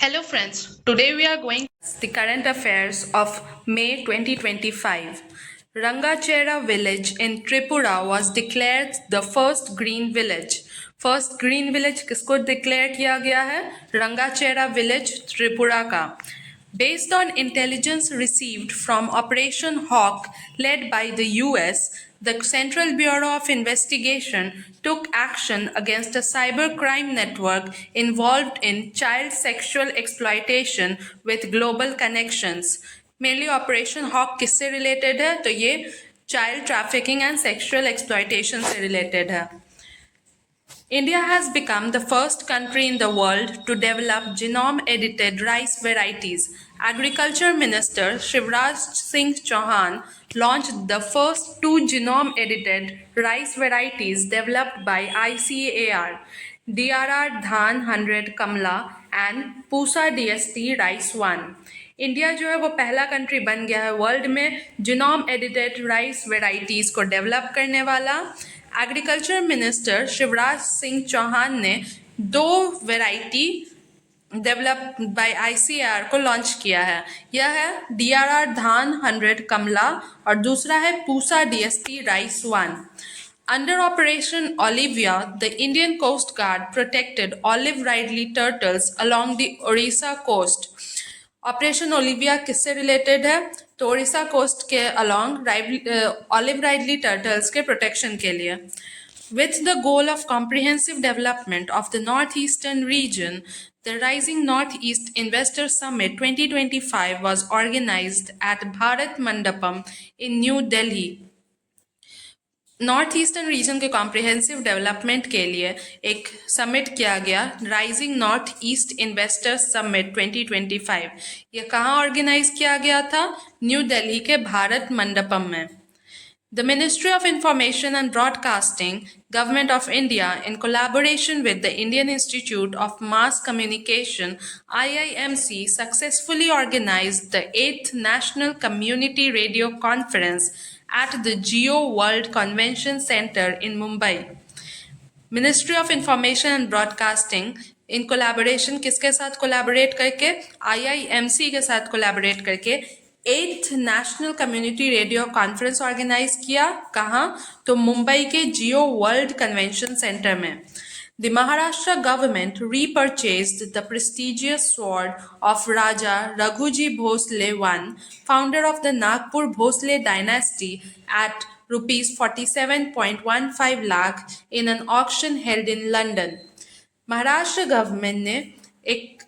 Hello friends, today we are going the current affairs of May 2025. Rangachera village in Tripura was declared the first green village. First green village किसको declare किया गया है? Rangachera village Tripura का. Based on intelligence received from Operation Hawk led by the US, the Central Bureau of Investigation took action against a cybercrime network involved in child sexual exploitation with global connections. Mainly Operation Hawk किससे related है? तो ये child trafficking and sexual exploitation से related है. India has become the first country in the world to develop genome-edited rice varieties. Agriculture Minister Shivraj Singh Chauhan launched the first two genome-edited rice varieties developed by ICAR, DRR Dhan 100 Kamla and Pusa DST Rice 1. India जो है वो पहला country बन गया है world में genome edited rice varieties को develop करने वाला. एग्रीकल्चर मिनिस्टर शिवराज सिंह चौहान ने दो वेराइटी डेवलप बाय आईसीआर को लॉन्च किया है. यह है डीआरआर धान 100 कमला और दूसरा है Pusa DST rice 1. Under Operation Olivia, the Indian Coast Guard protected olive ridley turtles along the Orissa coast. Operation Olivia किससे रिलेटेड है? तो ओडिशा कोस्ट के अलोंग ऑलिव राइडली टर्टल्स के प्रोटेक्शन के लिए. With the goal of comprehensive development of the northeastern region, the Rising Northeast Investor Summit 2025 was organized at Bharat Mandapam in New Delhi. North eastern region के comprehensive development के लिए एक summit किया गया, rising north east investors summit 2025. ये कहाँ organise किया गया था? न्यू दिल्ली के भारत मंडपम में. The Ministry of Information and Broadcasting, Government of India, in collaboration with the Indian Institute of Mass Communication, IIMC, successfully organized the 8th National Community Radio Conference at the Geo World Convention Center in Mumbai. Ministry of Information and Broadcasting in collaboration किसके साथ collaborate करके? IIMC के साथ collaborate करके 8th national community radio conference organize किया. कहाँ? तो मुंबई के जियो वर्ल्ड कन्वेंशन सेंटर में. The Maharashtra government repurchased the prestigious sword of Raja Raghuji Bhosle I, founder of the Nagpur Bhosle dynasty, at rupees 47.15 lakh in an auction held in London. Maharashtra government ने एक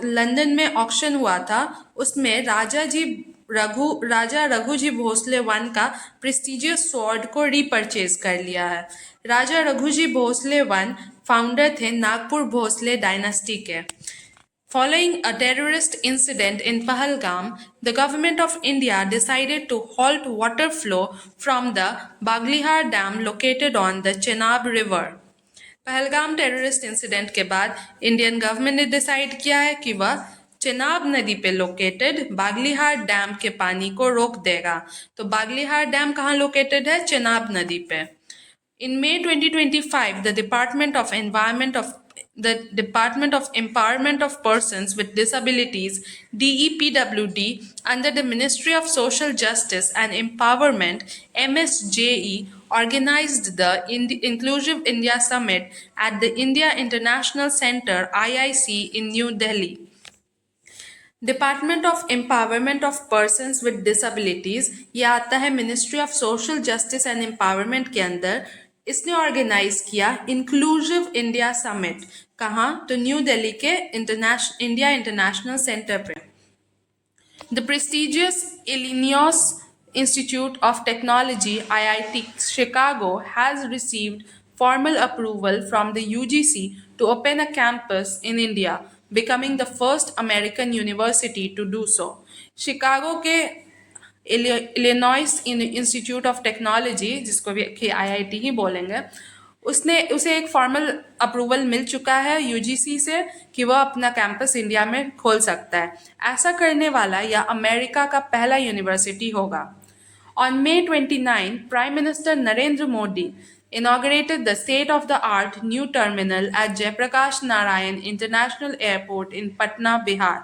London में auction हुआ था, उसमें राजा Raghuji Bhosle one का prestigious sword को repurchase कर लिया है. राजा रघुजी भोसले वन फाउंडर थे नागपुर भोसले डायनेस्टी के. Following a terrorist incident in Pahalgam, the government of India decided to halt water flow from the Baglihar Dam located on the Chenab River. Pahalgam terrorist incident के बाद Indian government ने decide किया है कि वह चेनाब नदी पे लोकेटेड बागलीहार डैम के पानी को रोक देगा. तो बागलीहार डैम कहाँ लोकेटेड है? चेनाब नदी पे. In May 2025, the Department of Empowerment of Persons with Disabilities, DEPWD, under the Ministry of Social Justice and Empowerment, MSJE, organized the Inclusive India Summit at the India International Center, IIC, in New Delhi. Department of empowerment of persons with disabilities, ये आता है ministry of social justice and empowerment के अंदर. इसने organise किया inclusive India summit. कहाँ? तो New Delhi के इंडिया इंटरनेशनल सेंटर पे. The prestigious Illinois Institute of Technology IIT Chicago has received formal approval from the UGC to open a campus in India, becoming the first American university to do so. Chicago के Illinois institute of technology, जिसको भी IIT ही बोलेंगे, उसे एक formal approval मिल चुका है UGC से कि वह अपना कैंपस इंडिया में खोल सकता है. ऐसा करने वाला या अमेरिका का पहला यूनिवर्सिटी होगा. On May 29, Prime Minister Narendra Modi inaugurated the state-of-the-art new terminal at Jayaprakash Narayan International Airport in Patna, Bihar.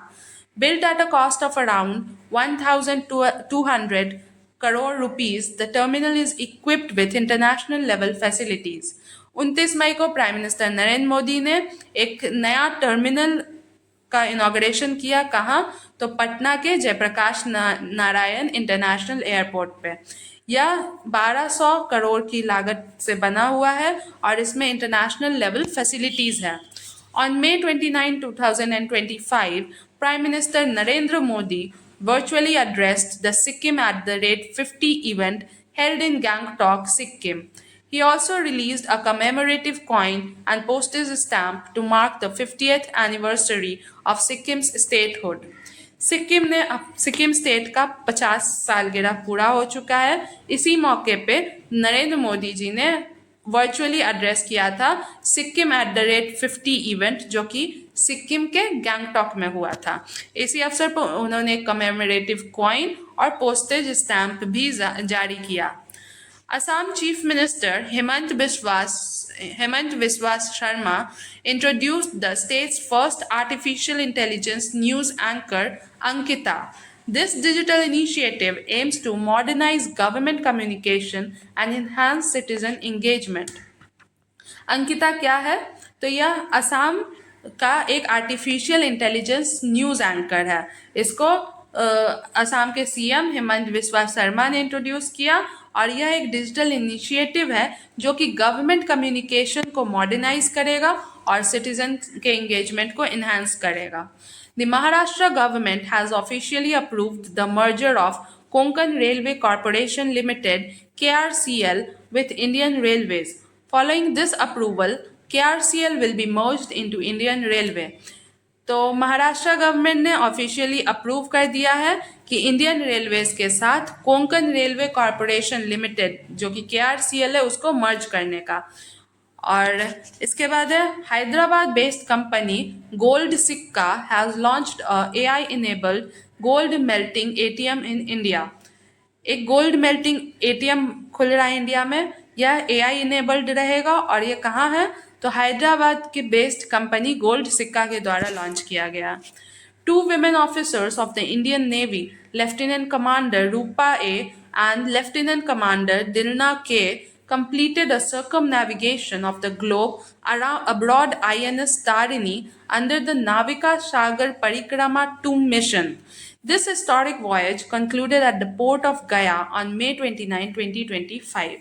Built at a cost of around 1,200 crore rupees, the terminal is equipped with international level facilities. 29 मई को prime minister Narendra Modi ने एक नया terminal का inauguration किया। कहाँ? तो पटना के Jayaprakash Narayan international airport पे। यह 1200 करोड़ की लागत से बना हुआ है और इसमें इंटरनेशनल लेवल फैसिलिटीज है। On May 29, 2025, Prime Minister Narendra Modi virtually addressed the Sikkim at the Rate 50 event held in Gangtok, Sikkim. He also released a commemorative coin and postage stamp to mark the 50th anniversary of Sikkim's statehood. Sikkim state का 50 सालगिरह पूरा हो चुका है। इसी मौके पे नरेंद्र मोदी जी ने वर्चुअली एड्रेस किया था Sikkim at the rate 50 event, जो कि सिक्किम के गैंगटॉक में हुआ था। इसी अवसर पर उन्होंने कमेमोरेटिव कॉइन और पोस्टेज स्टैंप भी जारी किया। Assam Chief Minister Hemant Biswa Sharma introduced the state's first artificial intelligence news anchor, Ankita. This digital initiative aims to modernize government communication and enhance citizen engagement. Ankita क्या है? तो यह असम का एक आर्टिफिशियल इंटेलिजेंस न्यूज़ एंकर है। इसको असम के CM Hemant Biswa Sharma ने इंट्रोड्यूस किया और यह एक डिजिटल इनिशिएटिव है जो कि गवर्नमेंट कम्युनिकेशन को मॉडर्नाइज करेगा और सिटीजन के एंगेजमेंट को इन्हांस करेगा। The Maharashtra government has officially approved the merger of Konkan railway corporation limited KRCL with Indian Railways. Following this approval, KRCL will be merged into Indian Railway. तो Maharashtra government ने officially approve कर दिया है कि Indian railways के साथ Konkan railway corporation limited, जो कि KRCL है, उसको मर्ज करने का। और इसके बाद है हैदराबाद बेस्ड कंपनी गोल्ड सिक्का has launched AI enabled gold melting ATM in India. एक गोल्ड मेल्टिंग ATM खुल रहा है इंडिया में। यह AI इनेबल्ड रहेगा और ये कहाँ है? तो हैदराबाद के बेस्ड कंपनी गोल्ड सिक्का के द्वारा लॉन्च किया गया। 2 women officers of the Indian Navy, Lieutenant Commander Rupa A and Lieutenant Commander Dilna K, completed a circumnavigation of the globe aboard INS Tarini under the Navika Sagar Parikrama 2 mission. This historic voyage concluded at the port of Gaya on May 29, 2025.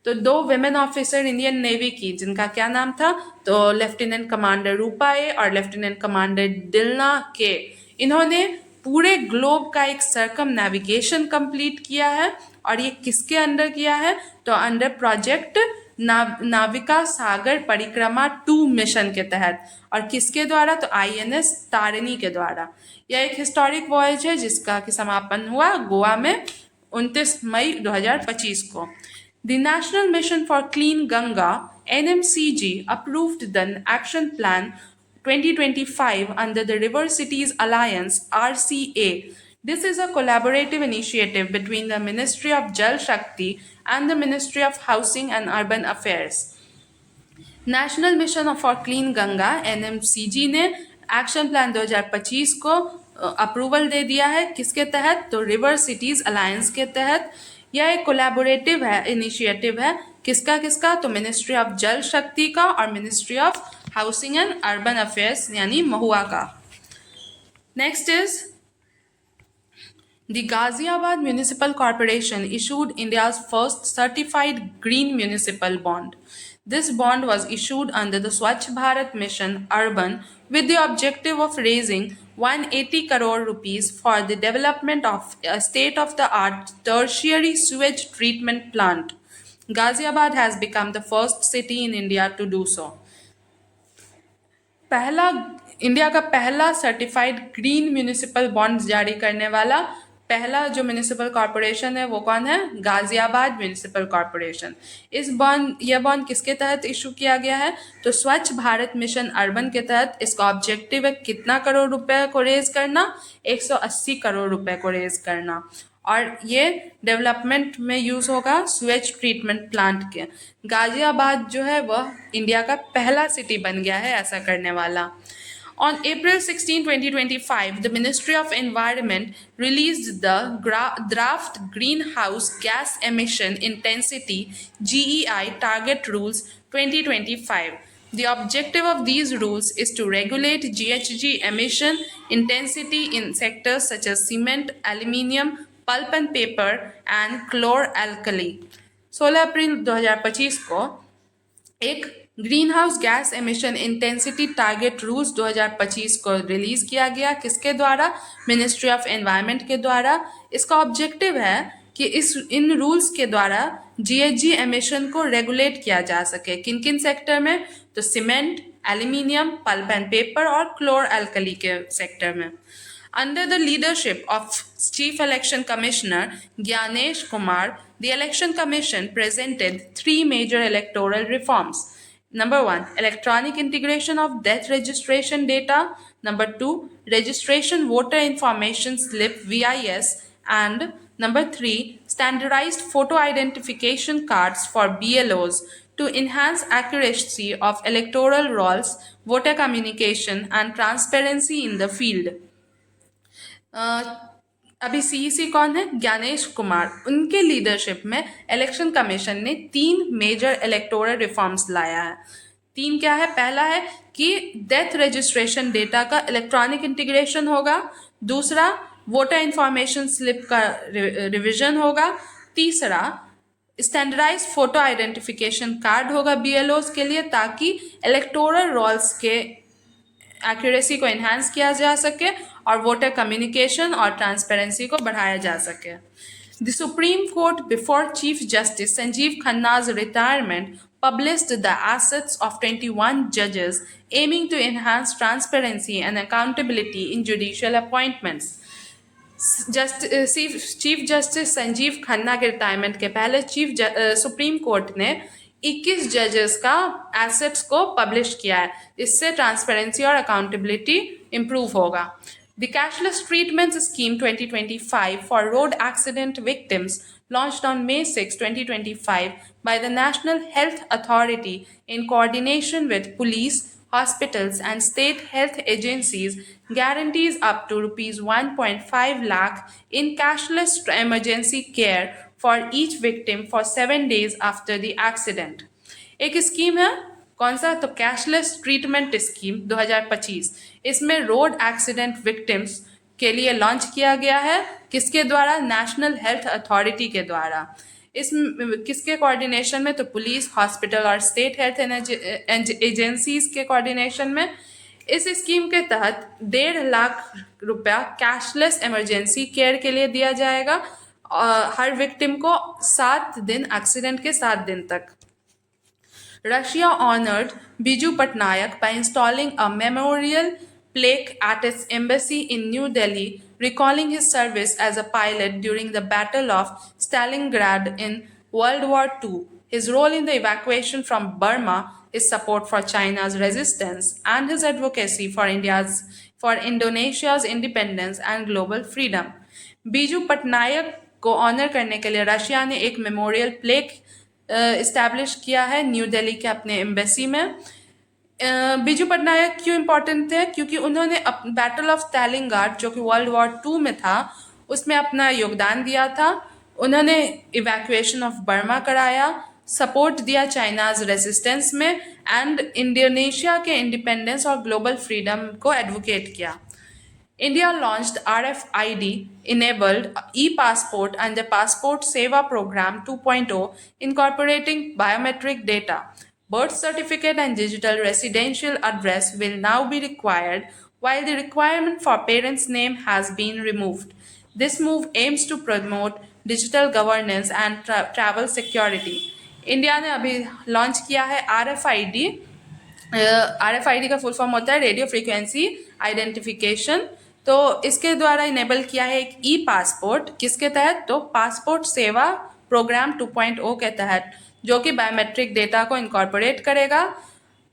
तो 2 women officer Indian navy की, जिनका क्या नाम था? तो lieutenant commander रूपा ए और lieutenant commander दिलना के, इन्होंने पूरे ग्लोब का एक सर्कम नेविगेशन कंप्लीट किया है। और ये किसके अंडर किया है? तो अंडर प्रोजेक्ट नाविका सागर परिक्रमा 2 मिशन के तहत। और किसके द्वारा? तो INS तारिणी के द्वारा। यह एक हिस्टोरिक वॉयज है जिसका कि समापन हुआ गोवा में 29 मई 2025 को। The National Mission for Clean Ganga (NMCG) approved the Action Plan 2025 under the River Cities Alliance (RCA). This is a collaborative initiative between the Ministry of Jal Shakti and the Ministry of Housing and Urban Affairs. National Mission for Clean Ganga (NMCG) ने action plan 2025 को approval दे दिया है। किसके तहत? तो river cities alliance के तहत। यह एक कोलैबोरेटिव है, इनिशिएटिव है। किसका? तो मिनिस्ट्री ऑफ जल शक्ति का और ministry of housing and urban affairs यानी महुआ का। Next is the Ghaziabad municipal corporation issued India's first certified green municipal bond. This bond was issued under the Swachh Bharat Mission Urban with the objective of raising 180 crore rupees for the development of a state-of-the-art tertiary sewage treatment plant. Ghaziabad has become the first city in India to do so. India का पहला certified green municipal bond जारी करने वाला पहला जो municipal corporation है वो कौन है? Ghaziabad municipal corporation. यह बॉन्ड किसके तहत इशू किया गया है? तो स्वच्छ भारत मिशन अर्बन के तहत। इसका ऑब्जेक्टिव है कितना करोड़ रुपए को रेज करना? 180 करोड़ रुपए को रेज करना। और ये डेवलपमेंट में यूज़ होगा स्वेज ट्रीटमेंट प्लांट के। गाजियाबाद जो है वह इंडिया का पहला सिटी बन गया है ऐसा करने वाला। On April 16, 2025, the Ministry of Environment released the Draft Greenhouse Gas Emission Intensity (GEI) Target Rules 2025. The objective of these rules is to regulate GHG emission intensity in sectors such as cement, aluminium, pulp and paper, and chlor-alkali. 16 अप्रैल 2025 को एक green house gas emission intensity target rules 2025 को release किया गया। किसके द्वारा? Ministry of environment के द्वारा। इसका ऑब्जेक्टिव है कि इन रूल्स के द्वारा जीएचजी एमिशन को रेगुलेट किया जा सके। किन किन सेक्टर में? तो cement, aluminium, pulp and paper और क्लोर एल्कली के सेक्टर में। Under the leadership of Chief Election Commissioner Gyanesh Kumar, the Election Commission presented 3 major electoral reforms. Number 1, electronic integration of death registration data. Number 2, registration voter information slip (VIS). And number 3, standardized photo identification cards for BLOs to enhance accuracy of electoral rolls, voter communication, and transparency in the field. अभी CEC कौन है? ज्ञानेश कुमार। उनके leadership में election commission ने 3 major electoral reforms लाया है। 3 क्या है? पहला है कि डेथ रजिस्ट्रेशन डेटा का इलेक्ट्रॉनिक इंटीग्रेशन होगा। दूसरा, वोटर इंफॉर्मेशन स्लिप का रिवीजन होगा। तीसरा, स्टैंडर्डाइज फोटो आइडेंटिफिकेशन कार्ड होगा बीएलओज के लिए, ताकि इलेक्टोरल रोल्स के एक्यूरेसी को एनहांस किया जा सके और वोटर कम्युनिकेशन और ट्रांसपेरेंसी को बढ़ाया जा सके। The Supreme Court before Chief Justice Sanjiv Khanna's retirement published the assets of 21 judges aiming to enhance transparency and accountability in judicial appointments. Chief Justice Sanjeev Khanna के रिटायरमेंट के पहले सुप्रीम कोर्ट ने 21 जजेस का एसेट्स को पब्लिश किया है। इससे ट्रांसपेरेंसी और अकाउंटेबिलिटी इंप्रूव होगा। The cashless treatment scheme 2025 for road accident victims launched on May 6, 2025 by the National Health Authority in coordination with police, hospitals and state health agencies guarantees up to Rs 1.5 lakh in cashless emergency care for each victim for 7 days after the accident. एक scheme है, कौन सा? तो cashless treatment scheme 2025। इसमें road accident victims के लिए launch किया गया है। किसके द्वारा? नेशनल हेल्थ अथॉरिटी के द्वारा। इस किसके कोऑर्डिनेशन में? तो पुलिस, हॉस्पिटल और स्टेट हेल्थ एजेंसीज के कोऑर्डिनेशन में। इस स्कीम के तहत 1.5 लाख रुपया कैशलेस इमरजेंसी केयर के लिए दिया जाएगा हर विक्टिम को 7 दिन, एक्सीडेंट के 7 दिन तक। Russia honored Biju Patnaik by installing a memorial plaque at its embassy in New Delhi, recalling his service as a pilot during the Battle of Stalingrad in World War II. His role in the evacuation from Burma, his support for China's resistance, and his advocacy for Indonesia's independence and global freedom. Biju Patnaik को honour करने के लिए Russia ने एक memorial plaque establish किया है new Delhi के अपने एम्बेसी में। बीजू पटनायक क्यों इम्पोर्टेंट थे? क्योंकि उन्होंने बैटल ऑफ स्टैलिनग्राड जो कि वर्ल्ड वॉर 2 में था उसमें अपना योगदान दिया था। उन्होंने इवैक्यूएशन ऑफ बर्मा कराया, सपोर्ट दिया चाइनाज रेजिस्टेंस में, एंड इंडोनेशिया के इंडिपेंडेंस और ग्लोबल फ्रीडम को एडवोकेट किया। India launched RFID-enabled e-passport and the Passport Seva Program 2.0, incorporating biometric data. Birth certificate and digital residential address will now be required, while the requirement for parents' name has been removed. This move aims to promote digital governance and travel security. India ने अभी launch किया है RFID। RFID का full form होता है radio frequency identification. तो इसके द्वारा इनेबल किया है एक ई पासपोर्ट। किसके तहत? तो पासपोर्ट सेवा प्रोग्राम 2.0 के तहत, जो कि बायोमेट्रिक डेटा को इनकॉर्पोरेट करेगा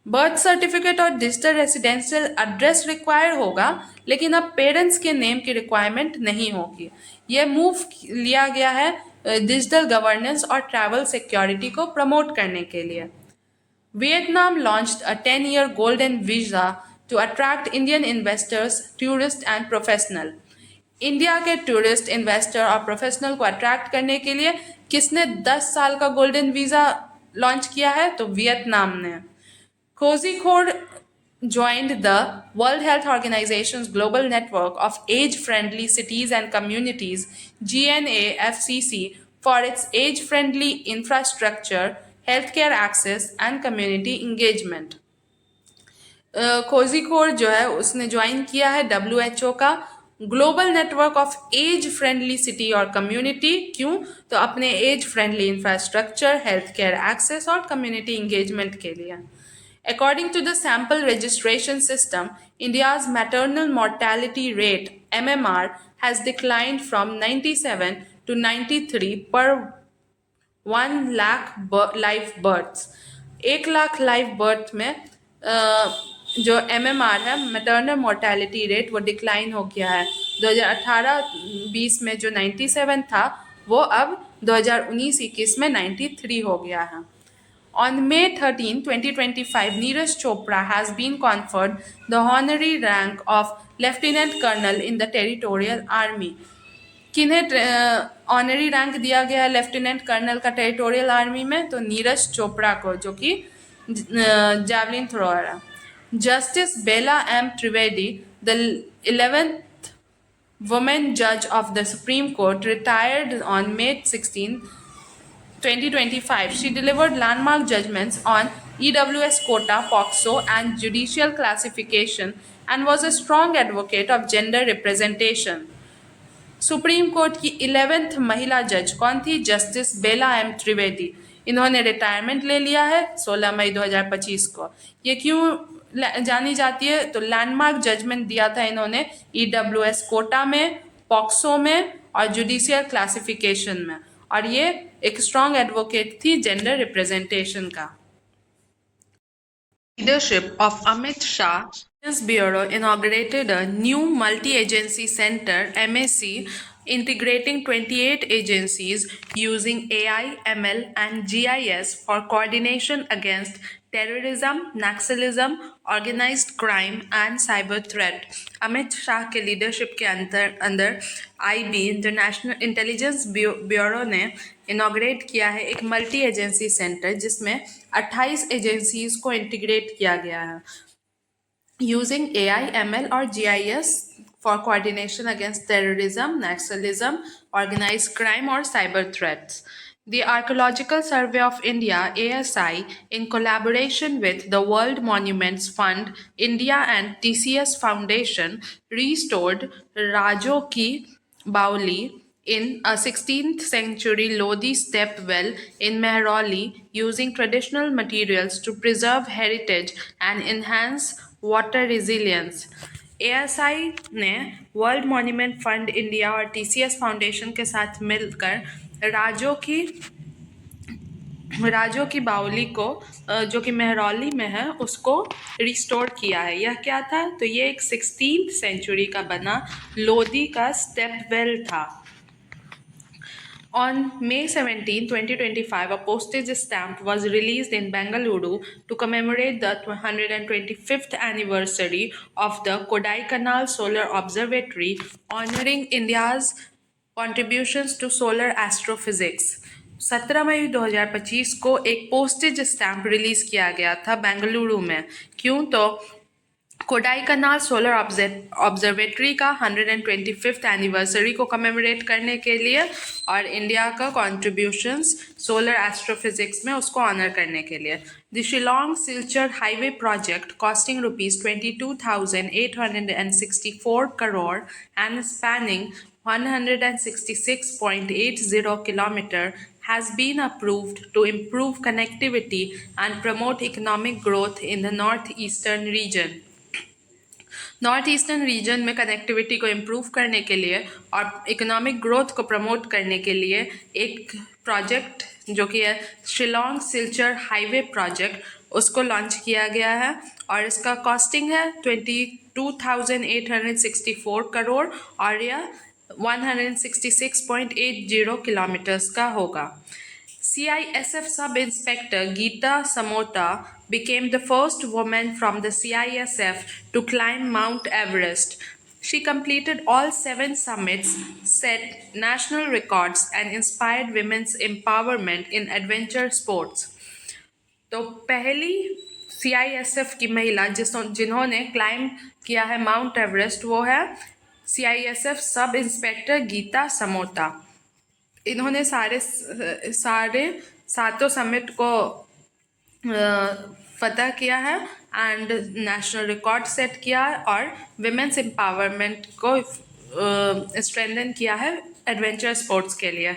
बर्थ सर्टिफिकेट और डिजिटल रेसिडेंशियल एड्रेस रिक्वायर होगा, लेकिन अब पेरेंट्स के नेम की रिक्वायरमेंट नहीं होगी। ये मूव लिया गया है डिजिटल गवर्नेंस और ट्रैवल सिक्योरिटी को प्रमोट करने के लिए। Vietnam launched a 10-year golden visa to attract Indian investors, tourists and professional। India के टूरिस्ट, इन्वेस्टर और प्रोफेशनल को अट्रैक्ट करने के लिए किसने 10 साल का गोल्डन वीजा लॉन्च किया है? तो वियतनाम ने। Kozhikode joined the World Health Organization's global network of age-friendly cities and communities (GNAFCC) for its age-friendly infrastructure, healthcare access and community engagement। Kozhikode जो है उसने ज्वाइन किया है WHO का global network of age friendly city और community. क्यों? तो अपने age friendly infrastructure, health care access और कम्युनिटी इंगेजमेंट के लिए। According to the sample registration system, India's maternal mortality rate (MMR) has declined from 97 to 93 per 1 lakh live births। 1 lakh live birth में जो MMR है, maternal mortality rate, वो decline हो गया है। 2018-20 में जो 97 था वो अब 2019-21 में 93 हो गया है। On May 13, 2025, Neeraj Chopra has been conferred the honorary rank of Lieutenant Colonel in the Territorial Army। किन्हें ऑनरी रैंक दिया गया है लेफ्टिनेंट कर्नल का टेरिटोरियल आर्मी में? तो नीरज चोपड़ा को, जो कि जैवलिन थ्रोअर है। जस्टिस बेला एम त्रिवेदी, द 11th woman judge of the Supreme Court, retired on May 16, 2025. She delivered landmark judgments on EWS quota, POCSO, and judicial classification, and was a strong advocate of gender representation। Supreme court की 11th महिला जज कौन थी? Justice Bela M Trivedi. इन्होंने retirement ले लिया है 16 मई 2025 को। ये क्यों जानी जाती है? तो लैंडमार्क जजमेंट दिया था इन्होंने EWS कोटा में, पॉक्सो में और जुडिशियल क्लासिफिकेशन में, और ये एक स्ट्रॉन्ग एडवोकेट थी जेंडर रिप्रेजेंटेशन का। Leadership of Amit Shah, Intelligence Bureau inaugurated a new multi-agency center (MAC) integrating 28 agencies using AI, ML and GIS for coordination against terrorism, Naxalism, organized crime and cyber threat। Amit Shah के leadership के अंदर IB international intelligence bureau ने inaugurate किया है एक multi agency centre, जिसमें 28 agencies को integrate किया गया है using AI, ML और GIS for coordination against terrorism, Naxalism, organized crime or cyber threats। The Archaeological Survey of India (ASI), in collaboration with the World Monuments Fund India and TCS Foundation, restored Rajo Ki Baoli in a 16th century Lodi step well in Mehrauli, using traditional materials to preserve heritage and enhance water resilience. ASI ने world monument fund India और TCS foundation के साथ मिलकर राजो की बावली को, जो कि मेहरौली में है, उसको रिस्टोर किया है। यह क्या था? तो ये एक 16th सेंचुरी का बना लोधी का स्टेप वेल था। On May 17, 2025, a postage stamp was released in Bengaluru to commemorate the 125th anniversary of the Kodaikanal Solar Observatory, honoring India's contributions to solar astrophysics। 17 मई 2025 को एक पोस्टेज स्टैम्प रिलीज किया गया था बेंगलुरु में। क्यों? तो कोडाईकनाल सोलर ऑब्जर्वेटरी का 125th एनिवर्सरी को कमेमोरेट करने के लिए और इंडिया का कॉन्ट्रीब्यूशंस सोलर एस्ट्रोफिजिक्स में उसको ऑनर करने के लिए। The Shillong Silchar highway project costing ₹22,864 crore and spanning 166.80 kilometer has been approved to improve connectivity and promote economic growth in the northeastern region। North eastern region में कनेक्टिविटी को इम्प्रूव करने के लिए और इकोनॉमिक ग्रोथ को प्रमोट करने के लिए एक प्रोजेक्ट जो कि है शिलोंग सिलचर हाईवे प्रोजेक्ट, उसको लॉन्च किया गया है और इसका कॉस्टिंग है 22,864 करोड़ और यह 166.80 किलोमीटर्स का होगा। CISF Sub-Inspector Geeta Samota became the first woman from the CISF to climb Mount Everest. She completed all 7 summits, set national records, and inspired women's empowerment in adventure sports. तो पहली CISF की महिला जिन्होंने climb किया है mount Everest वो है CISF sub inspector Gita समोता। इन्होंने सारे सातों समिट को फतह किया है एंड नेशनल रिकॉर्ड सेट किया है और विमेंस एम्पावरमेंट को स्ट्रेंथन किया है एडवेंचर स्पोर्ट्स के लिए।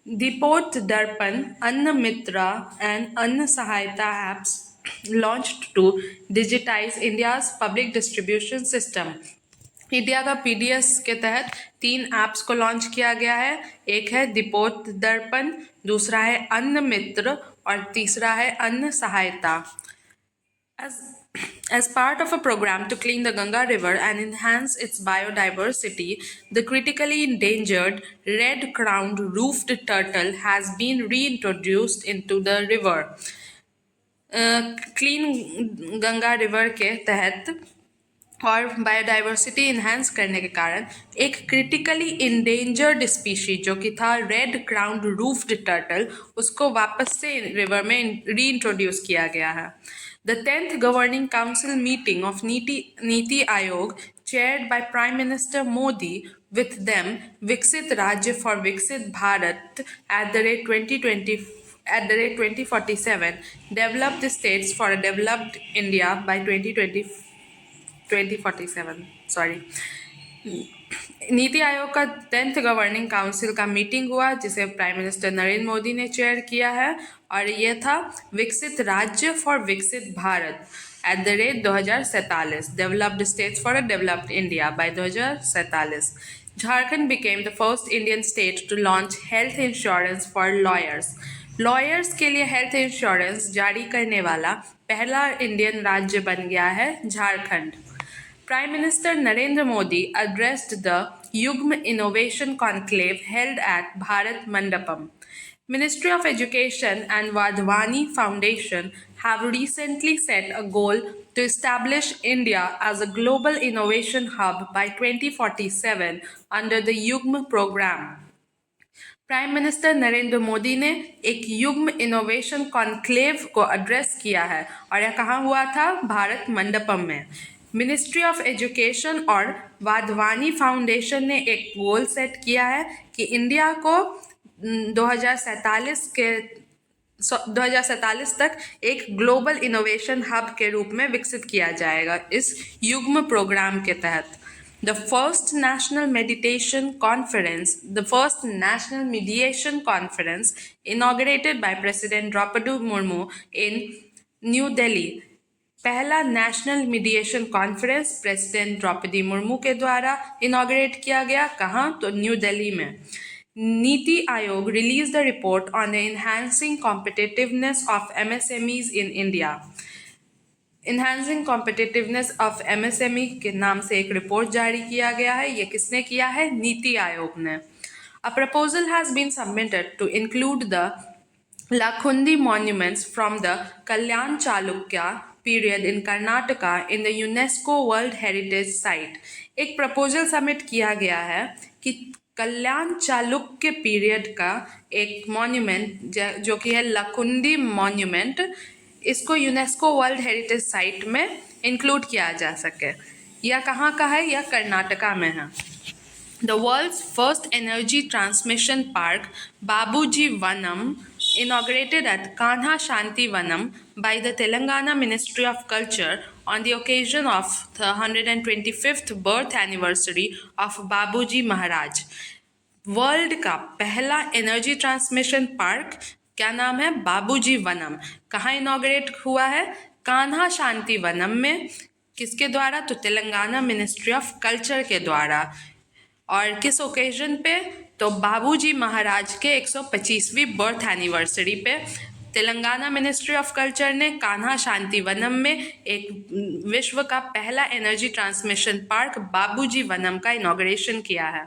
दीपोत दर्पण, अन्न मित्रा एंड अन्न सहायता apps launched to digitize India's public distribution system. India का PDS के तहत 3 ऐप्स को लॉन्च किया गया है। एक है दीपोत दर्पण, दूसरा है अन्न मित्र और तीसरा है अन्न सहायता। As part of a program to clean the Ganga River and enhance its biodiversity, the critically endangered red-crowned roofed turtle has been reintroduced into the river. Clean Ganga river के तहत और बायोडाइवर्सिटी इन्हांस करने के कारण एक क्रिटिकली इंडेंजर्ड स्पीशीज जो कि था रेड क्राउन्ड रूफ्ड टर्टल, उसको वापस से रिवर में रीइंट्रोड्यूस किया गया है। The 10th governing council meeting of NITI Aayog chaired by Prime Minister Modi with them Viksit Rajya for Viksit Bharat at the rate 2047 developed states for a developed India by 2047 NITI Aayog का 10th governing council का meeting हुआ जिसे prime minister Narendra Modi ने chair किया है और ये था विकसित राज्य फॉर विकसित Bharat at the rate 2047 developed states for a developed India by 2047. Jharkhand became the first Indian state to launch health insurance for lawyers. Lawyers के लिए हेल्थ इंश्योरेंस जारी करने वाला पहला इंडियन राज्य बन गया है Jharkhand. Prime Minister Narendra Modi addressed the Yugm Innovation Conclave held at Bharat Mandapam. Ministry of Education and Wadhwani Foundation have recently set a goal to establish India as a global innovation hub by 2047 under the Yugm program. Prime minister Narendra Modi ने एक युग्म innovation conclave को address किया है और यह कहाँ हुआ था? भारत मंडपम में। मिनिस्ट्री ऑफ एजुकेशन और वाधवानी फाउंडेशन ने एक गोल सेट किया है कि इंडिया को 2047 तक एक ग्लोबल इनोवेशन हब के रूप में विकसित किया जाएगा इस युग्म प्रोग्राम के तहत। The first national mediation conference, the first national mediation conference inaugurated by President Draupadi Murmu in New Delhi. पहला national mediation conference president Droupadi Murmu के द्वारा इनॉग्रेट किया गया। कहाँ? तो न्यू दिल्ली में। NITI Aayog release the report on the enhancing competitiveness of MSMEs in India. Enhancing competitiveness of MSME के नाम से एक रिपोर्ट जारी किया गया है। ये किसने किया है? नीति आयोग ने। A proposal has been submitted to include the Lakhundi monuments from the Kalyan Chalukya period in Karnataka in the UNESCO World Heritage Site. एक प्रपोजल सबमिट किया गया है कि कल्याण चालुक्य पीरियड का एक मॉन्यूमेंट जो कि है लखुंदी मॉन्यूमेंट, इसको यूनेस्को वर्ल्ड हेरिटेज साइट में इंक्लूड किया जा सके। यह कहाँ का है? यह कर्नाटका में है। The world's first energy transmission park Babuji Vanam inaugurated at Kanha Shanti Vanam by the Telangana Ministry of Culture on the occasion of the 125th birth anniversary of Babuji Maharaj. World का पहला एनर्जी ट्रांसमिशन पार्क क्या नाम है? बाबूजी वनम। कहाँ inaugurate हुआ है? कान्हा शांति वनम में। किसके द्वारा? तो तेलंगाना मिनिस्ट्री ऑफ कल्चर के द्वारा। और किस ओकेजन पे? तो बाबूजी महाराज के 125वीं बर्थ एनिवर्सरी पे तेलंगाना मिनिस्ट्री ऑफ कल्चर ने कान्हा शांति वनम में एक विश्व का पहला एनर्जी ट्रांसमिशन पार्क बाबूजी वनम का इनॉग्रेशन किया है.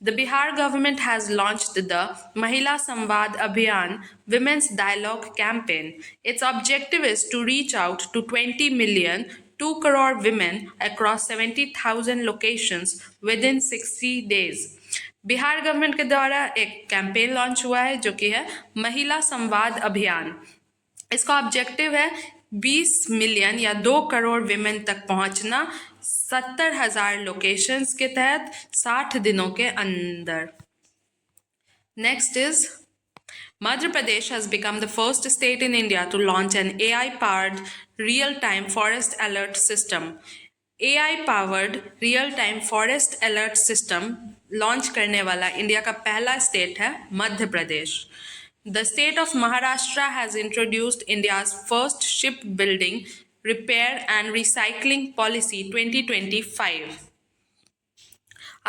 The Bihar government has launched the Mahila Samvad Abhiyan Women's Dialogue Campaign. Its objective is to reach out to 20 million 2 crore women across 70,000 locations within 60 days. Bihar government के द्वारा एक campaign launch हुआ है जो कि है महिला संवाद अभियान. इसका ऑब्जेक्टिव है 20 मिलियन या 2 करोड़ विमेन तक पहुंचना 70,000 लोकेशंस के तहत 60 दिनों के अंदर. Next is Madhya Pradesh has become the first state in India to launch an AI-powered real-time forest alert system. AI-powered real-time forest alert system launch करने वाला इंडिया का पहला स्टेट है Madhya Pradesh. The state of Maharashtra has introduced India's first shipbuilding, repair and recycling policy 2025.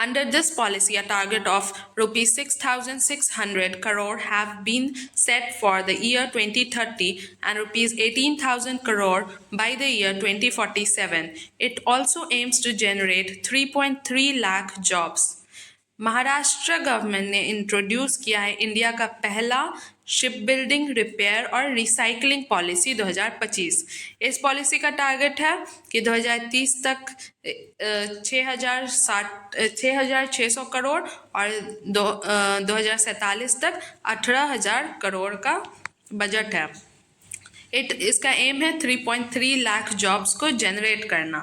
Under this policy, a target of rupees 6,600 crore have been set for the year 2030 and rupees 18,000 crore by the year 2047. It also aims to generate 3.3 lakh jobs. Maharashtra government ने introduce किया है India का पहला ship building, repair और recycling policy 2025. इस policy का target है कि 2030 तक 6,600 करोड़ और 2047 तक 18,000 करोड़ का बजट है. इसका एम है 3.3 लाख जॉब्स को जनरेट करना.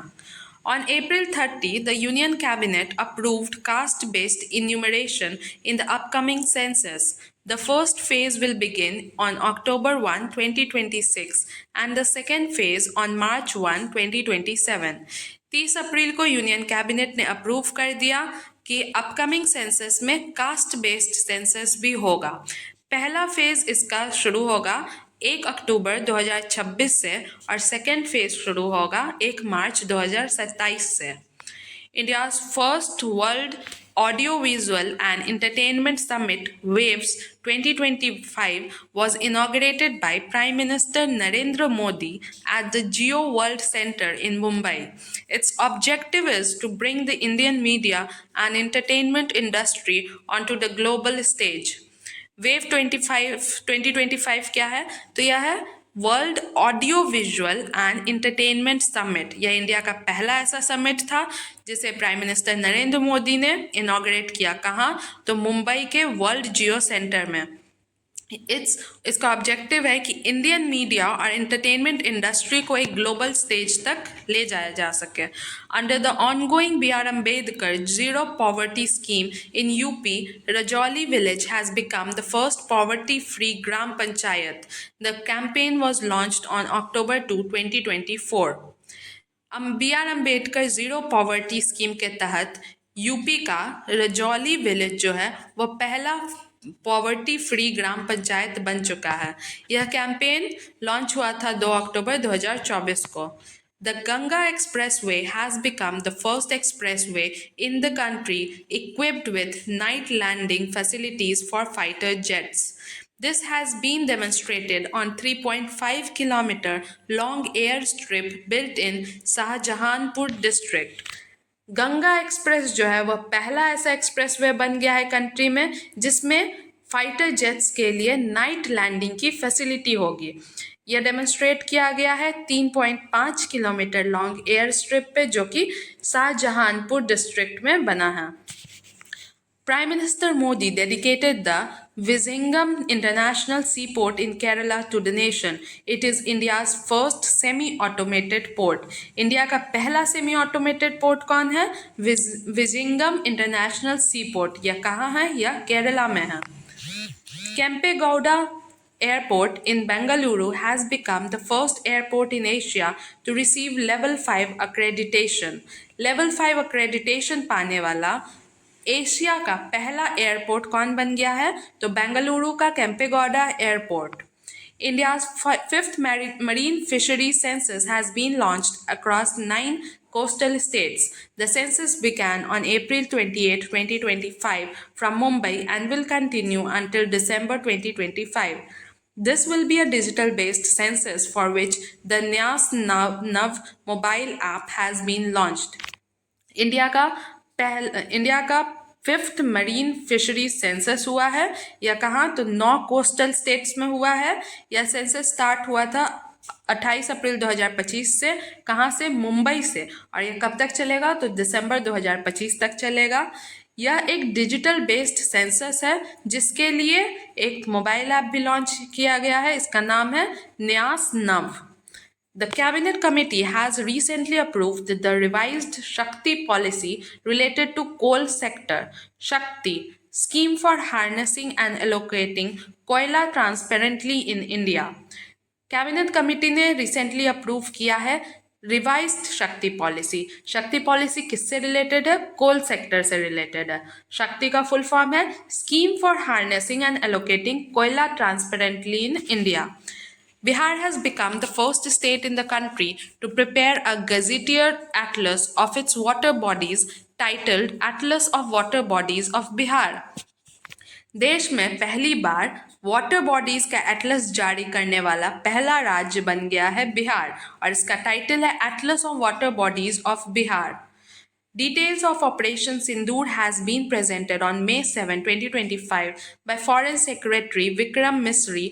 On April 30, the Union Cabinet approved caste-based enumeration in the upcoming census. The first phase will begin on October 1, 2026 and the second phase on March 1, 2027. 30 अप्रैल को यूनियन कैबिनेट ने approve कर दिया कि upcoming census में caste based census भी होगा. पहला phase इसका शुरू होगा 1 अक्टूबर 2026 से और सेकेंड फेज शुरू होगा 1 मार्च 2027 से. India's first world audio visual and entertainment summit waves 2025 was inaugurated by Prime Minister Narendra Modi at the Geo World Center in Mumbai. Its objective is to bring the Indian media and entertainment industry onto the global stage. Wave 2025 क्या है? तो यह है world audio visual and entertainment summit. यह India का पहला ऐसा summit था जिसे प्राइम मिनिस्टर नरेंद्र मोदी ने इनॉग्रेट किया. कहाँ? तो मुंबई के वर्ल्ड जियो सेंटर में. इसका ऑब्जेक्टिव है कि इंडियन मीडिया और एंटरटेनमेंट इंडस्ट्री को एक ग्लोबल स्टेज तक ले जाया जा सके. Under the ongoing BR Ambedkar Zero Poverty Scheme in UP, Rajouri village has become the first poverty-free Gram Panchayat. The campaign was launched on October 2, 2024. BR Ambedkar Zero Poverty Scheme के तहत UP का Rajauli village जो है वो पहला poverty free ग्राम पंचायत बन चुका है. यह कैंपेन लॉन्च हुआ था 2 अक्टूबर 2024 को. The Ganga Expressway has become the first expressway in the country equipped with night landing facilities for fighter jets. This has been demonstrated on 3.5 kilometer long airstrip built in Shahjahanpur district. Ganga express जो है वह पहला ऐसा expressway बन गया है country में जिसमें फाइटर जेट्स के लिए नाइट लैंडिंग की फैसिलिटी होगी. यह डेमोन्स्ट्रेट किया गया है 3.5 किलोमीटर लॉन्ग एयर स्ट्रिप पे जो कि शाहजहानपुर डिस्ट्रिक्ट में बना है. Prime Minister Modi dedicated the Vizhinjam International Seaport in Kerala to the nation. It is India's first semi-automated port. India का पहला semi-automated port कौन है? Vizhinjam International Seaport. यह कहाँ है? यह केरला में है. Kempegowda Airport in Bengaluru has become the first airport in Asia to receive Level 5 accreditation. Level 5 accreditation पाने वाला एशिया का पहला एयरपोर्ट कौन बन गया है? तो बेंगलुरु का Kempegowda airport. India's fifth marine fishery census has been launched across 9 coastal states. The census began on April 28, 2025 from Mumbai and will continue until December 2025. This will be a digital based census for which the Nyas Nav mobile app has been launched. India का fifth marine fisheries census हुआ है। यह कहाँ? तो 9 coastal states में हुआ है। यह सेंसस स्टार्ट हुआ था 28 अप्रैल 2025 से। कहाँ से? मुंबई से। और यह कब तक चलेगा? तो दिसंबर 2025 तक चलेगा। यह एक डिजिटल बेस्ड सेंसस है जिसके लिए एक मोबाइल ऐप भी लॉन्च किया गया है। इसका नाम है न्यास नव। The Cabinet Committee has recently approved the revised Shakti policy related to coal sector. Shakti, scheme for harnessing and allocating कोयला transparently in India. Cabinet committee ने रिसेंटली अप्रूव किया है रिवाइज्ड शक्ति पॉलिसी। शक्ति पॉलिसी किससे रिलेटेड है? Coal sector से related है। शक्ति का फुल फॉर्म है scheme for harnessing and allocating koyla transparently in India. Bihar has become the first state in the country to prepare a gazetteer atlas of its water bodies titled Atlas of Water Bodies of Bihar. देश में पहली बार water bodies का Atlas जारी करने वाला पहला राज्य बन गया है बिहार और इसका टाइटल है Atlas of water bodies of Bihar. Details of Operation Sindoor has been presented on May 7, 2025 by Foreign Secretary Vikram Misri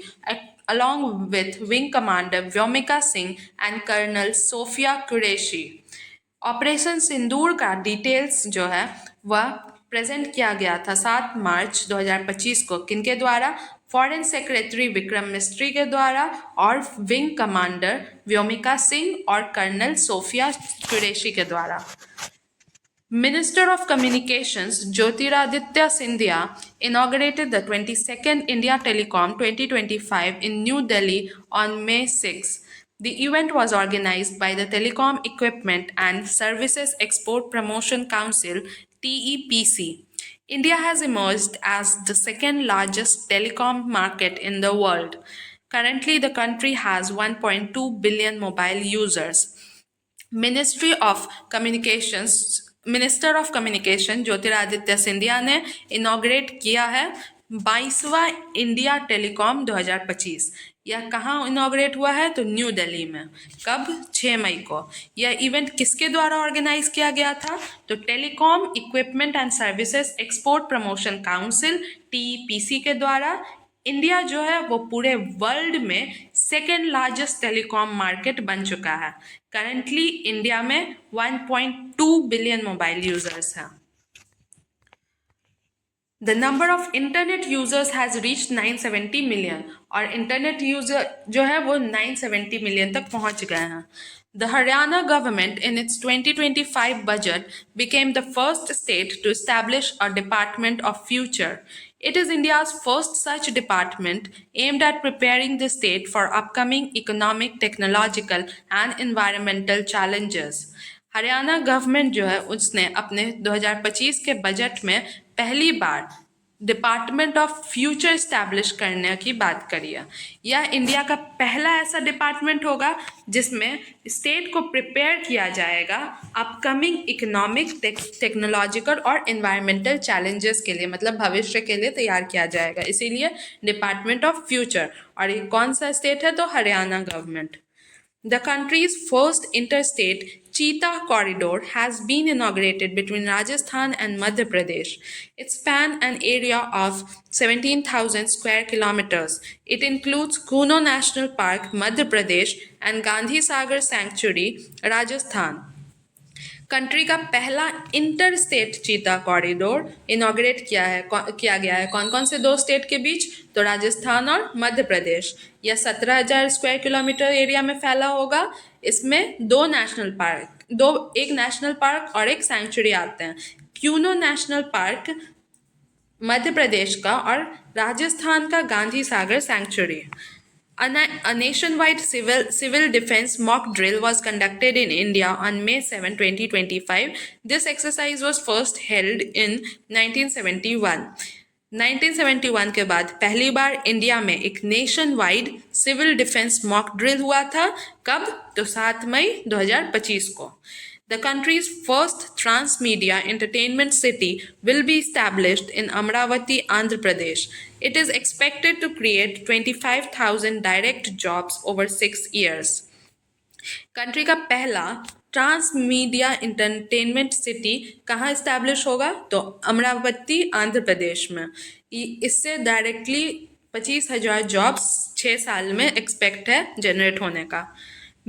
along with Wing Commander Vyomika Singh and Colonel Sofia Qureshi. Operation Sindoor का details जो है वह present किया गया था 7 मार्च 2025 को। किनके द्वारा? फॉरेन सेक्रेटरी विक्रम मिस्ट्री के द्वारा और विंग कमांडर व्योमिका सिंह और कर्नल सोफिया कुरैशी के द्वारा। Minister of Communications Jyotiraditya Scindia inaugurated the 22nd India Telecom 2025 in New Delhi on May 6. The event was organized by the Telecom Equipment and Services Export Promotion Council (TEPC). India has emerged as the second largest telecom market in the world. Currently, the country has 1.2 billion mobile users. Minister of communication Jyotiraditya Scindia ने inaugurate किया है 22वां India telecom 2025। यह कहाँ inaugurate हुआ है? तो New Delhi में। कब? 6 मई को। यह इवेंट किसके द्वारा ऑर्गेनाइज किया गया था? तो telecom equipment and services export promotion council TEPC के द्वारा। इंडिया जो है वो पूरे वर्ल्ड में सेकेंड लार्जेस्ट टेलीकॉम मार्केट बन चुका है। करंटली इंडिया में 1.2 बिलियन मोबाइल यूजर्स हैं। The number of internet users has reached 970 million और इंटरनेट यूजर जो है वो 970 मिलियन तक पहुंच गए हैं। The Haryana government in its 2025 budget became the first state to establish a Department of Future. It is India's first such department aimed at preparing the state for upcoming economic, technological and environmental challenges. Haryana government जो है उसने अपने 2025 के budget में पहली बार department of future establish करने की बात करी है। यह इंडिया का पहला ऐसा डिपार्टमेंट होगा जिसमें स्टेट को प्रिपेयर किया जाएगा अपकमिंग इकोनॉमिक, टेक्नोलॉजिकल और एनवायरमेंटल चैलेंजेस के लिए, मतलब भविष्य के लिए तैयार किया जाएगा, इसीलिए डिपार्टमेंट ऑफ फ्यूचर। और ये कौन सा स्टेट है? तो Haryana government. The country's first interstate Cheetah Corridor has been inaugurated between Rajasthan and Madhya Pradesh. It spans an area of 17,000 square kilometers. It includes Kuno National Park, Madhya Pradesh, and Gandhi Sagar Sanctuary, Rajasthan. Country का पहला inter state चीता corridor inaugurate किया गया है। कौन कौन से 2 state के बीच? तो राजस्थान और मध्य प्रदेश। यह 17,000 स्क्वायर किलोमीटर एरिया में फैला होगा। इसमें 2 नेशनल पार्क, एक नेशनल पार्क और एक सैंक्चुरी आते हैं। Quinoa national park Madhya Pradesh का और राजस्थान का Gandhi Sagar sanctuary. A nationwide civil defense mock drill was conducted in India on May 7, 2025. This exercise was first held in 1971. 1971 के बाद पहली बार इंडिया में एक nationwide civil defence mock drill हुआ था। कब? तो 7 मई 2025 को। The country's first transmedia entertainment city will be established in Amravati, Andhra Pradesh. It is expected to create 25,000 direct jobs over 6 years. Country का पहला ट्रांस मीडिया इंटरटेनमेंट सिटी कहाँ establish होगा? तो अमरावती, आंध्र प्रदेश में। इससे डायरेक्टली 25,000 जॉब्स 6 साल में एक्सपेक्ट है जनरेट होने का।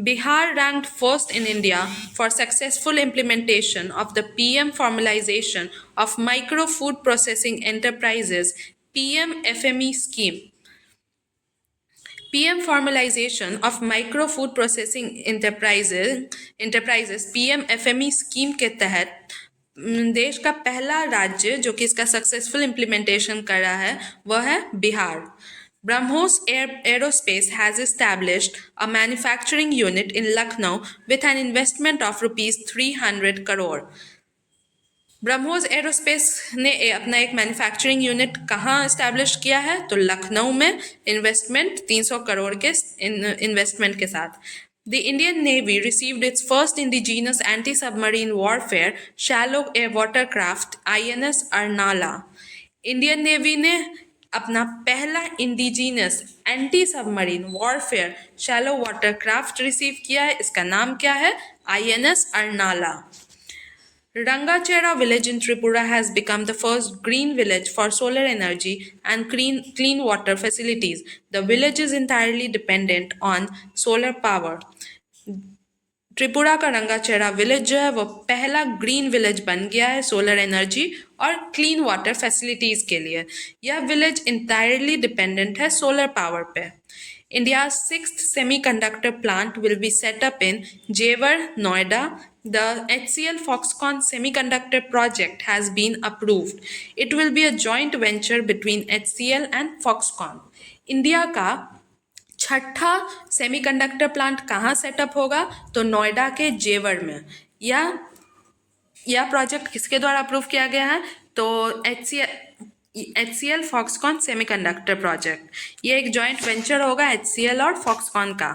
Bihar ranked first in India for successful implementation of the PM formalization of micro food processing enterprises PM FME scheme. PM formalization of micro food processing enterprises PM FME scheme के तहत देश का पहला राज्य जो कि इसका सक्सेसफुल इम्प्लीमेंटेशन कर रहा है वह है Bihar. BrahMos Aerospace has established a manufacturing unit in Lucknow with an investment of rupees 300 crore. BrahMos aerospace ने अपना एक मैन्युफैक्चरिंग यूनिट कहाँ इस्टेब्लिश किया है? तो लखनऊ में इन्वेस्टमेंट 300 करोड़ के इन्वेस्टमेंट के साथ। The Indian navy received it's first indigenous anti submarine warfare shallow watercraft INS Arnala. Indian navy ने अपना पहला indigenous anti submarine warfare shallow watercraft receive किया है। इसका नाम क्या है? INS Arnala. Rangachera village in Tripura has become the first green village for solar energy and clean water facilities. The village is entirely dependent on solar power. Tripura का रंगाचेरा village जो है वो पहला ग्रीन विलेज बन गया है सोलर एनर्जी और clean water facilities के लिए। यह विलेज इंटायरली डिपेंडेंट है सोलर पावर पे। India's 6th semiconductor plant will be set up in Jewar, Noida. The HCL Foxconn semiconductor project has been approved. It will be a joint venture between HCL and Foxconn. India का छठा semiconductor plant कहाँ setup होगा? तो नोएडा के जेवर में। यह project किसके द्वारा अप्रूव किया गया है? तो HCL Foxconn सेमीकंडक्टर प्रोजेक्ट। ये एक जॉइंट वेंचर होगा HCL और Foxconn का।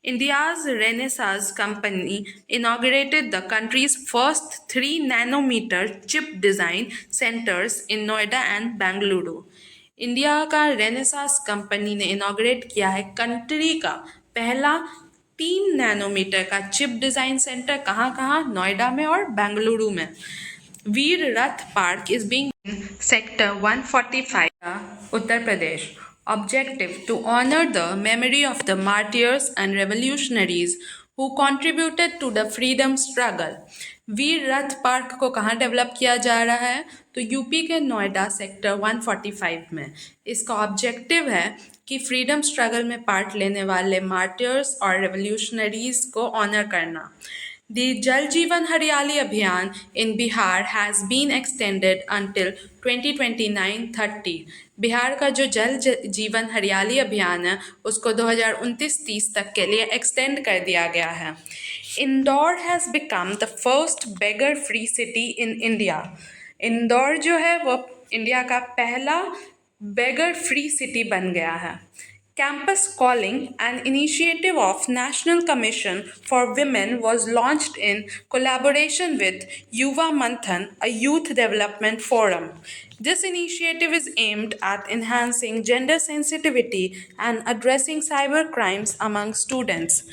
India's Renesas company inaugurated the country's first 3 nanometer chip design centers in Noida and Bengaluru. India का रेनेसास कंपनी ने इनॉग्रेट किया है कंट्री का पहला 3 नैनोमीटर का चिप डिज़ाइन सेंटर। कहाँ? नोएडा में और बेंगलुरु में। वीर रथ park is being sector 145, Uttar Pradesh. Objective: to honor the memory of the martyrs and revolutionaries who contributed to the freedom struggle. Veer Rath park को कहाँ डेवलप किया जा रहा है? तो यूपी के नोएडा सेक्टर 145 में। इसका ऑब्जेक्टिव है कि फ्रीडम स्ट्रगल में पार्ट लेने वाले मार्टियर्स और रेवोल्यूशनरीज को ऑनर करना। The Jal Jeevan Haryali Abhiyan in Bihar has been extended until 2029-30. Bihar का जो जल जीवन हरियाली अभियान है उसको 2029-30 तक के लिए एक्सटेंड कर दिया गया है। Indore has become the first beggar free city in India. Indore जो है वो इंडिया का पहला बेगर फ्री सिटी बन गया है। Campus Calling, an initiative of National Commission for Women, was launched in collaboration with Yuva Manthan, a youth development forum. This initiative is aimed at enhancing gender sensitivity and addressing cyber crimes among students.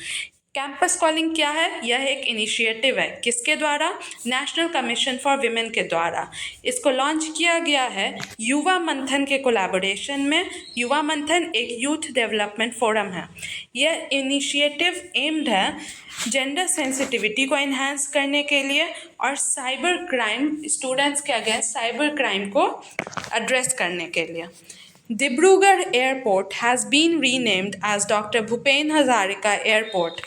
Campus calling क्या है? यह एक initiative है। किसके द्वारा? National commission for women के द्वारा। इसको लॉन्च किया गया है युवा मंथन के कोलैबोरेशन में। युवा मंथन एक यूथ डेवलपमेंट फोरम है। यह इनिशिएटिव एम्ड है जेंडर सेंसिटिविटी को इन्हांस करने के लिए और साइबर क्राइम, स्टूडेंट्स के अगेंस्ट साइबर क्राइम को एड्रेस करने के लिए। Dibrugarh airport has been renamed as doctor Bhupen Hazarika airport.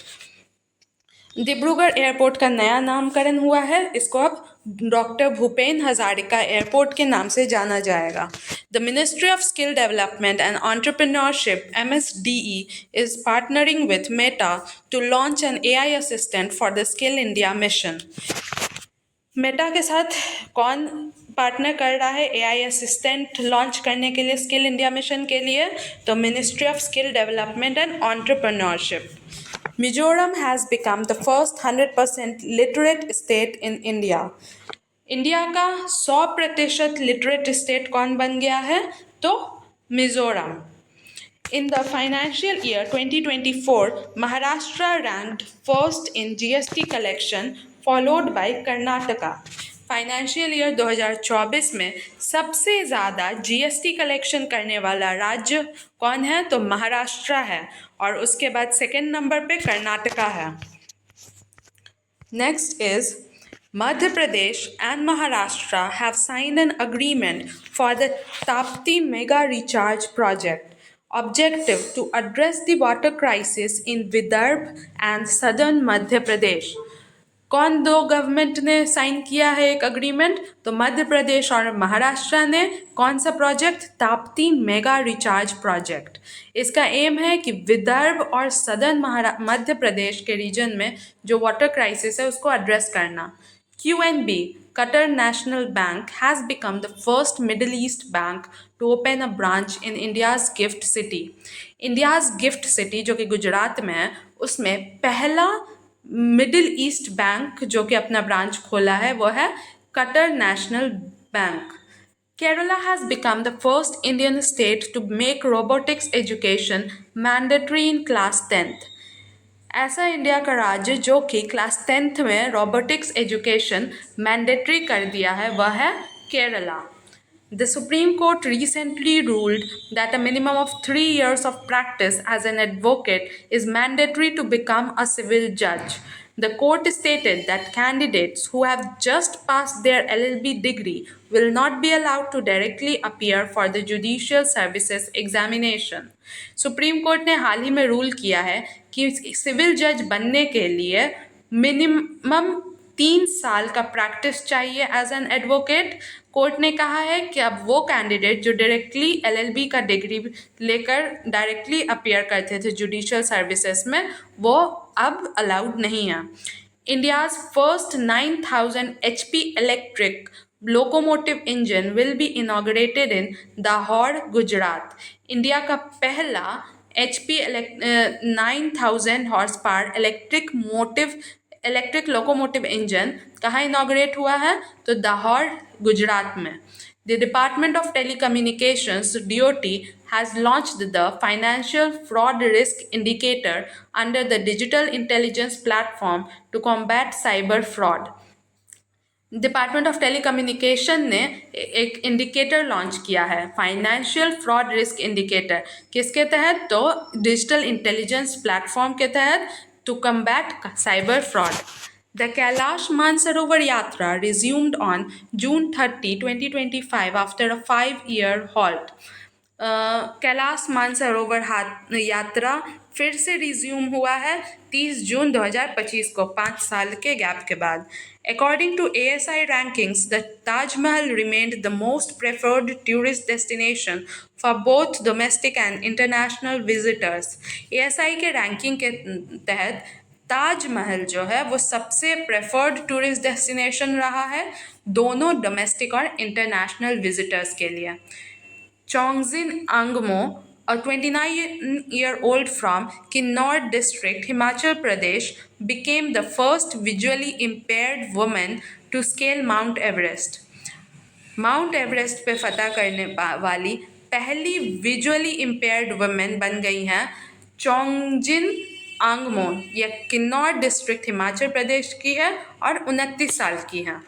Dibrugarh airport का नया नामकरण हुआ है। इसको अब डॉक्टर भूपेन हजारिका एयरपोर्ट के नाम से जाना जाएगा। The ministry of skill development and entrepreneurship MSDE is partnering with Meta to launch an AI assistant for the skill India mission. Meta के साथ कौन पार्टनर कर रहा है AI असिस्टेंट लॉन्च करने के लिए स्किल इंडिया मिशन के लिए? तो ministry of skill development and entrepreneurship. Mizoram has become the first 100% literate state in India. India का 100% लिटरेट स्टेट कौन बन गया है? तो Mizoram. In the financial year 2024, Maharashtra ranked first in GST collection, followed by Karnataka. Financial year 2024 में सबसे ज़्यादा GST collection करने वाला राज्य कौन है? तो महाराष्ट्र है, और उसके बाद सेकेंड नंबर पे कर्नाटका है. Next is Madhya Pradesh and Maharashtra have signed an agreement for the Tapti Mega Recharge Project. Objective to address the water crisis in Vidarbha and southern Madhya Pradesh. कौन दो गवर्नमेंट ने sign किया है एक agreement? तो मध्य प्रदेश और महाराष्ट्र ने. कौन सा project? Tapti mega recharge project. इसका एम है कि विदर्भ और सदर्न मध्य प्रदेश के रीजन में जो वाटर क्राइसिस है उसको एड्रेस करना. QNB, Qatar National Bank, has become the first Middle East bank to open a branch in India's gift city. India's gift city जो कि गुजरात में है, उसमें पहला मिडिल ईस्ट बैंक जो कि अपना ब्रांच खोला है वो है Qatar national bank. Kerala has become the first Indian state to make robotics education mandatory in class 10th. ऐसा इंडिया का राज्य जो कि क्लास 10th में रोबोटिक्स एजुकेशन मैंडेटरी कर दिया है वह है Kerala. The Supreme Court recently ruled that a minimum of 3 years of practice as an advocate is mandatory to become a civil judge. The court stated that candidates who have just passed their LLB degree will not be allowed to directly appear for the judicial services examination. Supreme court ने हाल ही में rule किया है कि civil जज बनने के लिए minimum 3 साल का प्रैक्टिस चाहिए एज एन एडवोकेट. कोर्ट ने कहा है कि अब वो कैंडिडेट जो डायरेक्टली LLB का डिग्री लेकर डायरेक्टली अपीयर करते थे जुडिशियल सर्विसेज में वो अब अलाउड नहीं है. India's first 9000 HP electric locomotive engine will be inaugurated in Dahod, Gujarat. India का पहला HP 9000 horse power electric locomotive engine कहाँ इनॉग्रेट हुआ है? तो दाहोर, गुजरात में. The Department of Telecommunications (DOT) has launched the Financial Fraud Risk Indicator under the Digital Intelligence Platform to combat cyber fraud. Department of telecommunication ने एक indicator launch किया है, financial fraud risk indicator. किसके तहत? तो डिजिटल इंटेलिजेंस प्लेटफॉर्म के तहत, to combat cyber fraud. The Kailash Mansarovar Yatra resumed on June 30, 2025 after a 5-year halt. Kailash Mansarovar यात्रा फिर से रिज्यूम हुआ है 30 जून 2025 को, 5 साल के गैप के बाद. According to ASI rankings, the Taj Mahal remained the most preferred tourist destination for both domestic and international visitors. ASI के रैंकिंग के तहत ताज महल जो है वो सबसे प्रेफर्ड टूरिस्ट डेस्टिनेशन रहा है दोनों डोमेस्टिक और इंटरनेशनल विजिटर्स के लिए. Chongzin Angmo, a 29-year-old from Kinnaur district, Himachal Pradesh, became the first visually impaired woman to scale Mount Everest. Mount Everest पे फतह करने वाली पहली विजुअली इम्पेयर्ड वुमेन बन गई हैं चोंगजिन आंगमो. यह किन्नौर डिस्ट्रिक्ट हिमाचल प्रदेश की है और 29 साल की हैं.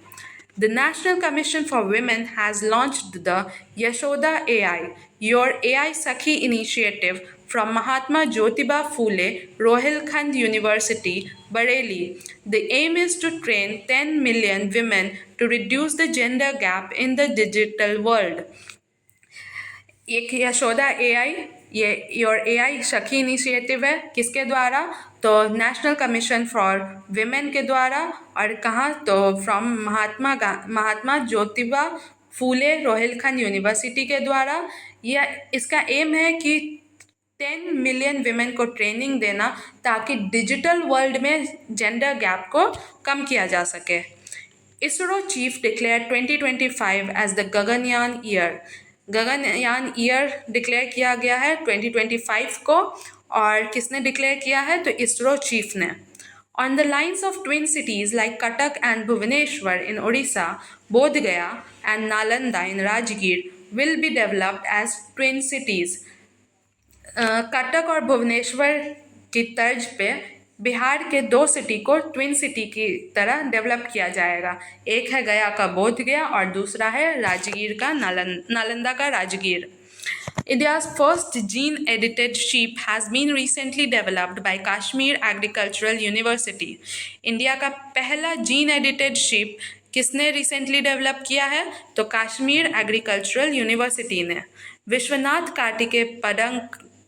The National Commission for Women has launched the Yashoda AI, Your AI Sakhi initiative from Mahatma Jyotiba Phule, Rohilkhand University, Bareilly. The aim is to train 10 million women to reduce the gender gap in the digital world. एक Yashoda AI, ये your AI सखी initiative है. किसके द्वारा? तो national commission for women के द्वारा. और कहाँ? तो फ्रॉम महात्मा ज्योतिबा फूले रोहिलखंड यूनिवर्सिटी के द्वारा. यह इसका एम है कि 10 मिलियन विमेन को ट्रेनिंग देना ताकि डिजिटल वर्ल्ड में जेंडर गैप को कम किया जा सके. ISRO chief declare 2025 as the Gaganyaan year. Gaganyaan year declare किया गया है 2025 को. और किसने डिक्लेयर किया है? तो इसरो चीफ ने। On the lines of twin cities like Cuttack and Bhubaneswar in Odisha, Bodh Gaya and Nalanda in Rajgir will be developed as twin cities. Cuttack और भुवनेश्वर की तर्ज पे बिहार के दो सिटी को ट्विन सिटी की तरह डेवलप किया जाएगा। एक है गया का बोध गया और दूसरा है राजगीर का नालंदा का Rajgir. India's first gene-edited sheep has been recently developed by Kashmir Agricultural University. India का पहला जीन-एडिटेड शीप किसने रिसेंटली डेवलप किया है? तो कश्मीर एग्रीकल्चरल यूनिवर्सिटी ने। Vishwanath Kartikeya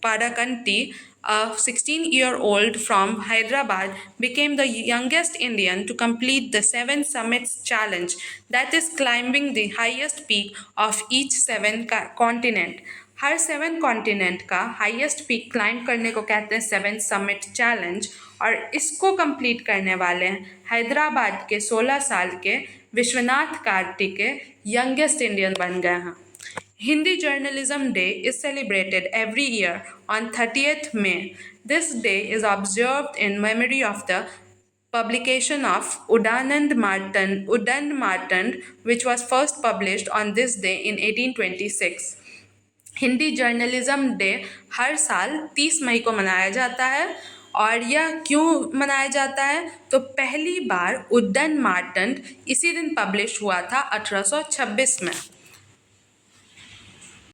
Padakanti, a 16-year-old from Hyderabad, became the youngest Indian to complete the 7 Summits Challenge, that is climbing the highest peak of each 7 continent. Her 7 continent का highest peak climb करने को कहते हैं 7 summit challenge, और इसको complete करने वाले हैं हैदराबाद के 16 साल के विश्वनाथ कार्तिकेय यंगेस्ट इंडियन बन गए हैं। Hindi Journalism Day is celebrated every year on 30th May. This day is observed in memory of the publication of Udand Martand, which was first published on this day in 1826. Hindi journalism day हर साल 30 मई को मनाया जाता है, और यह क्यों मनाया जाता है? तो पहली बार उद्दंड मार्तंड इसी दिन पब्लिश हुआ था 1826 में।